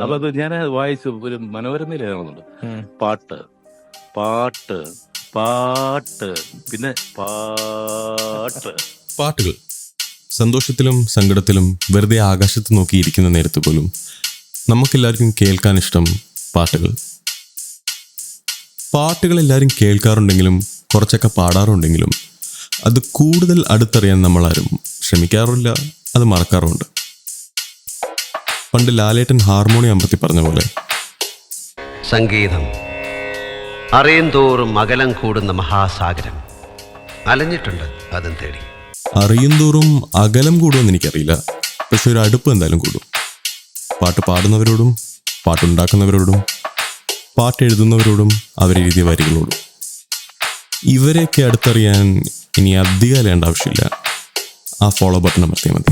അപ്പൊ അത് ഞാൻ വായിച്ചു. ഒരു മനോരമയിലാകുന്നുണ്ട്. പാട്ട് പാട്ട് പാട്ട് പിന്നെ പാട്ട്. പാട്ടുകൾ സന്തോഷത്തിലും സങ്കടത്തിലും വെറുതെ ആകാശത്ത് നോക്കിയിരിക്കുന്ന നേരത്ത് പോലും നമുക്കെല്ലാവർക്കും കേൾക്കാൻ ഇഷ്ടം പാട്ടുകൾ. പാട്ടുകൾ എല്ലാവരും കേൾക്കാറുണ്ടെങ്കിലും കുറച്ചൊക്കെ പാടാറുണ്ടെങ്കിലും അത് കൂടുതൽ അടുത്തറിയാൻ നമ്മളാരും ശ്രമിക്കാറില്ല, അത് മറക്കാറുമുണ്ട്. പണ്ട് ലാലേട്ടൻ ഹാർമോണിയം അമർത്തി പറഞ്ഞ പോലെ, സംഗീതം അറിയും തോറും അകലം കൂടുന്ന മഹാസാഗരം, അലഞ്ഞിട്ടുണ്ട് അതും തേടി. അറിയും തോറും അകലം കൂടുമെന്ന് എനിക്കറിയില്ല, പക്ഷെ ഒരു അടുപ്പ് എന്തായാലും കൂടും. പാട്ട് പാടുന്നവരോടും പാട്ടുണ്ടാക്കുന്നവരോടും പാട്ടെഴുതുന്നവരോടും അവരെഴുതിയ വരികളോടും. ഇവരെയൊക്കെ അടുത്തറിയാൻ ഇനി അധികം അലേണ്ട ആവശ്യമില്ല. ആ ഫോളോ ബട്ടൺ അമർത്തിയാൽ മതി.